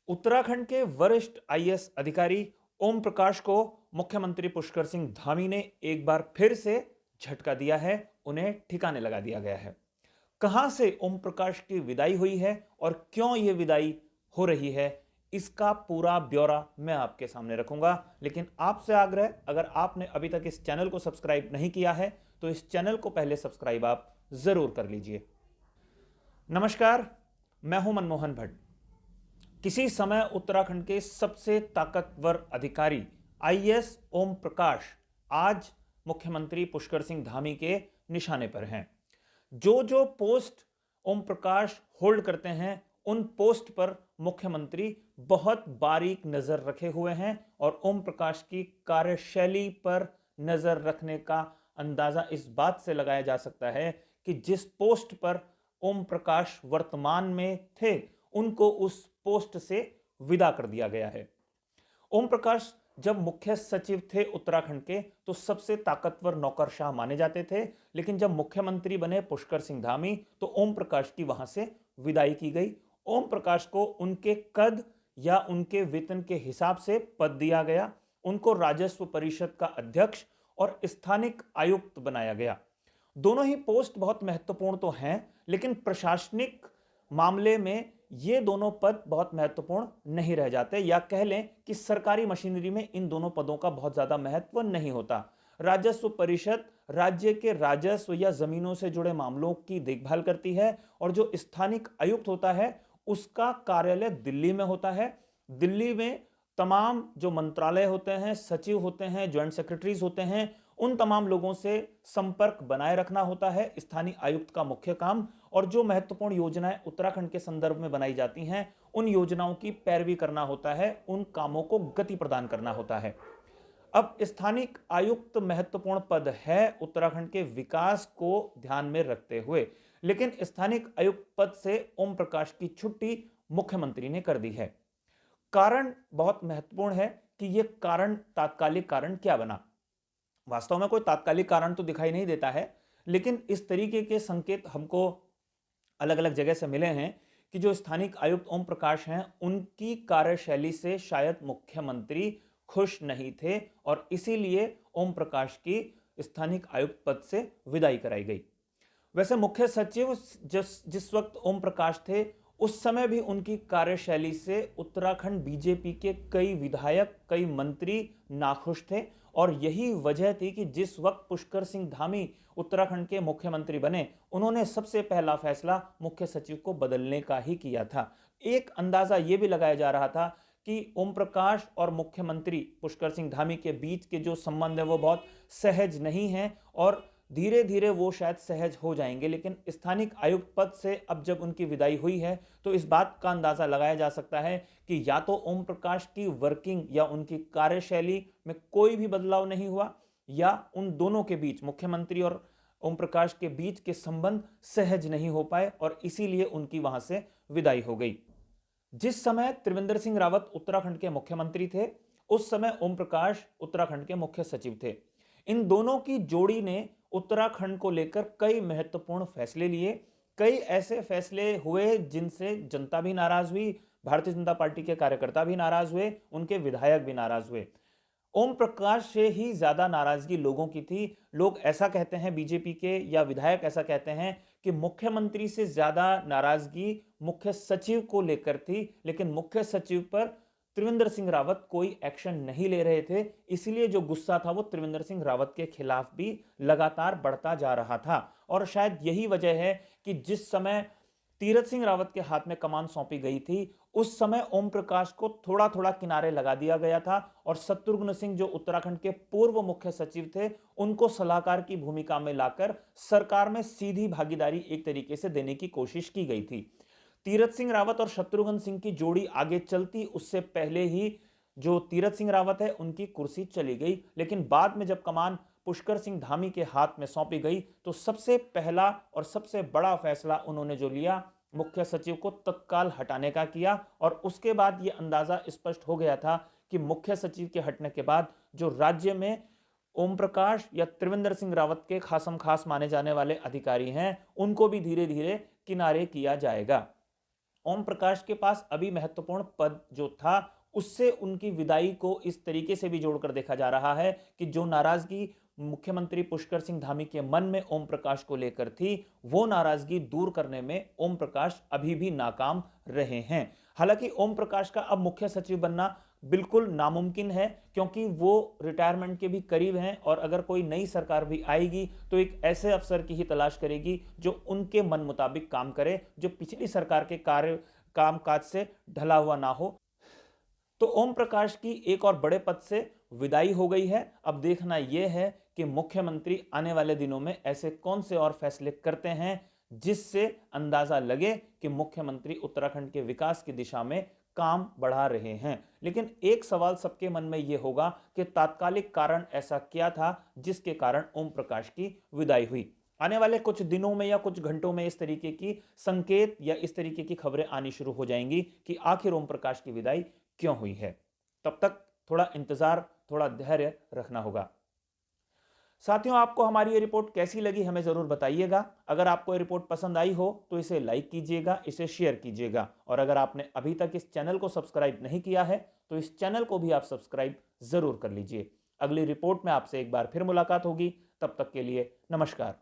उत्तराखंड के वरिष्ठ आईएएस अधिकारी ओम प्रकाश को मुख्यमंत्री पुष्कर सिंह धामी ने एक बार फिर से झटका दिया है। उन्हें ठिकाने लगा दिया गया है। कहां से ओम प्रकाश की विदाई हुई है और क्यों यह विदाई हो रही है, इसका पूरा ब्यौरा मैं आपके सामने रखूंगा। लेकिन आपसे आग्रह, अगर आपने अभी तक इस चैनल को सब्सक्राइब नहीं किया है तो इस चैनल को पहले सब्सक्राइब आप जरूर कर लीजिए। नमस्कार, मैं हूं मनमोहन भट्ट। किसी समय उत्तराखंड के सबसे ताकतवर अधिकारी आईएएस ओम प्रकाश आज मुख्यमंत्री पुष्कर सिंह धामी के निशाने पर हैं। जो जो पोस्ट ओम प्रकाश होल्ड करते हैं, उन पोस्ट पर मुख्यमंत्री बहुत बारीक नजर रखे हुए हैं और ओम प्रकाश की कार्यशैली पर नजर रखने का अंदाजा इस बात से लगाया जा सकता है कि जिस पोस्ट पर ओम प्रकाश वर्तमान में थे, उनको उस पोस्ट से विदा कर दिया गया है। ओम प्रकाश जब मुख्य सचिव थे उत्तराखंड के, तो सबसे ताकतवर नौकरशाह माने जाते थे। लेकिन जब मुख्यमंत्री बने पुष्कर सिंह धामी, तो ओम प्रकाश की वहां से विदाई की गई। ओम प्रकाश को उनके कद या उनके वेतन के हिसाब से पद दिया गया। उनको राजस्व परिषद का अध्यक्ष और स्थानिक आयुक्त बनाया गया। दोनों ही पोस्ट बहुत महत्वपूर्ण तो हैं, लेकिन प्रशासनिक मामले में ये दोनों पद बहुत महत्वपूर्ण नहीं रह जाते, या कह लें कि सरकारी मशीनरी में इन दोनों पदों का बहुत ज्यादा महत्व नहीं होता। राजस्व परिषद राज्य के राजस्व या जमीनों से जुड़े मामलों की देखभाल करती है, और जो स्थानिक आयुक्त होता है उसका कार्यालय दिल्ली में होता है। दिल्ली में तमाम जो मंत्रालय होते हैं, सचिव होते हैं, ज्वाइंट सेक्रेटरीज होते हैं, उन तमाम लोगों से संपर्क बनाए रखना होता है स्थानीय आयुक्त का मुख्य काम। और जो महत्वपूर्ण योजनाएं उत्तराखंड के संदर्भ में बनाई जाती हैं, उन योजनाओं की पैरवी करना होता है, उन कामों को गति प्रदान करना होता है। अब स्थानिक आयुक्त महत्वपूर्ण पद है उत्तराखंड के विकास को ध्यान में रखते हुए, लेकिन स्थानिक आयुक्त पद से ओम प्रकाश की छुट्टी मुख्यमंत्री ने कर दी है। कारण बहुत महत्वपूर्ण है कि यह कारण, तात्कालिक कारण क्या बना। वास्तव में कोई तात्कालिक कारण तो दिखाई नहीं देता है, लेकिन इस तरीके के संकेत हमको अलग अलग जगह से मिले हैं कि जो स्थानिक आयुक्त ओम प्रकाश हैं, उनकी कार्यशैली से शायद मुख्यमंत्री खुश नहीं थे, और इसीलिए ओम प्रकाश की स्थानिक आयुक्त पद से विदाई कराई गई। वैसे मुख्य सचिव जिस वक्त ओम प्रकाश थे, उस समय भी उनकी कार्यशैली से उत्तराखंड बीजेपी के कई विधायक, कई मंत्री नाखुश थे। और यही वजह थी कि जिस वक्त पुष्कर सिंह धामी उत्तराखंड के मुख्यमंत्री बने, उन्होंने सबसे पहला फैसला मुख्य सचिव को बदलने का ही किया था। एक अंदाजा यह भी लगाया जा रहा था कि ओम प्रकाश और मुख्यमंत्री पुष्कर सिंह धामी के बीच के जो संबंध है वो बहुत सहज नहीं है, और धीरे धीरे वो शायद सहज हो जाएंगे। लेकिन स्थानिक आयुक्त पद से अब जब उनकी विदाई हुई है, तो इस बात का अंदाजा लगाया जा सकता है कि या तो ओम प्रकाश की वर्किंग या उनकी कार्यशैली में कोई भी बदलाव नहीं हुआ, या उन दोनों के बीच, मुख्यमंत्री और ओम प्रकाश के बीच के संबंध सहज नहीं हो पाए, और इसीलिए उनकी वहां से विदाई हो गई। जिस समय त्रिवेंद्र सिंह रावत उत्तराखंड के मुख्यमंत्री थे, उस समय ओम प्रकाश उत्तराखंड के मुख्य सचिव थे। इन दोनों की जोड़ी ने उत्तराखंड को लेकर कई महत्वपूर्ण फैसले लिए। कई ऐसे फैसले हुए जिनसे जनता भी नाराज हुई, भारतीय जनता पार्टी के कार्यकर्ता भी नाराज हुए, उनके विधायक भी नाराज हुए। ओम प्रकाश से ही ज्यादा नाराजगी लोगों की थी। लोग ऐसा कहते हैं, बीजेपी के या विधायक ऐसा कहते हैं कि मुख्यमंत्री से ज्यादा नाराजगी मुख्य सचिव को लेकर थी, लेकिन मुख्य सचिव पर त्रिवेंद्र सिंह रावत कोई एक्शन नहीं ले रहे थे। इसलिए जो गुस्सा था वो त्रिवेंद्र सिंह रावत के खिलाफ भी लगातार बढ़ता जा रहा था। और शायद यही वजह है कि जिस समय तीरथ सिंह रावत के हाथ में कमान सौंपी गई थी, उस समय ओम प्रकाश को थोड़ा थोड़ा किनारे लगा दिया गया था, और शत्रुघ्न सिंह जो उत्तराखंड के पूर्व मुख्य सचिव थे, उनको सलाहकार की भूमिका में लाकर सरकार में सीधी भागीदारी एक तरीके से देने की कोशिश की गई थी। तीरथ सिंह रावत और शत्रुघ्न सिंह की जोड़ी आगे चलती, उससे पहले ही जो तीरथ सिंह रावत है उनकी कुर्सी चली गई। लेकिन बाद में जब कमान पुष्कर सिंह धामी के हाथ में सौंपी गई, तो सबसे पहला और सबसे बड़ा फैसला उन्होंने जो लिया, मुख्य सचिव को तत्काल हटाने का किया। और उसके बाद यह अंदाजा स्पष्ट हो गया था कि मुख्य सचिव के हटने के बाद जो राज्य में ओम प्रकाश या त्रिवेंद्र सिंह रावत के खासम खास माने जाने वाले अधिकारी हैं, उनको भी धीरे धीरे किनारे किया जाएगा। ओम प्रकाश के पास अभी महत्वपूर्ण पद जो था उससे उनकी विदाई को इस तरीके से भी जोड़कर देखा जा रहा है कि जो नाराजगी मुख्यमंत्री पुष्कर सिंह धामी के मन में ओम प्रकाश को लेकर थी, वो नाराजगी दूर करने में ओम प्रकाश अभी भी नाकाम रहे हैं। हालांकि ओम प्रकाश का अब मुख्य सचिव बनना बिल्कुल नामुमकिन है, क्योंकि वो रिटायरमेंट के भी करीब हैं और अगर कोई नई सरकार भी आएगी तो एक ऐसे अफसर की ही तलाश करेगी जो उनके मन मुताबिक काम करे, जो पिछली सरकार के कामकाज से ढला हुआ ना हो। तो ओम प्रकाश की एक और बड़े पद से विदाई हो गई है। अब देखना यह है कि मुख्यमंत्री आने वाले दिनों में ऐसे कौन से और फैसले करते हैं जिससे अंदाजा लगे कि मुख्यमंत्री उत्तराखंड के विकास की दिशा में काम बढ़ा रहे हैं। लेकिन एक सवाल सबके मन में यह होगा कि तात्कालिक कारण ऐसा क्या था जिसके कारण ओम प्रकाश की विदाई हुई। आने वाले कुछ दिनों में या कुछ घंटों में इस तरीके की संकेत या इस तरीके की खबरें आनी शुरू हो जाएंगी कि आखिर ओम प्रकाश की विदाई क्यों हुई है। तब तक थोड़ा इंतजार, थोड़ा धैर्य रखना होगा। साथियों, आपको हमारी ये रिपोर्ट कैसी लगी हमें जरूर बताइएगा। अगर आपको ये रिपोर्ट पसंद आई हो तो इसे लाइक कीजिएगा, इसे शेयर कीजिएगा, और अगर आपने अभी तक इस चैनल को सब्सक्राइब नहीं किया है तो इस चैनल को भी आप सब्सक्राइब जरूर कर लीजिए। अगली रिपोर्ट में आपसे एक बार फिर मुलाकात होगी। तब तक के लिए नमस्कार।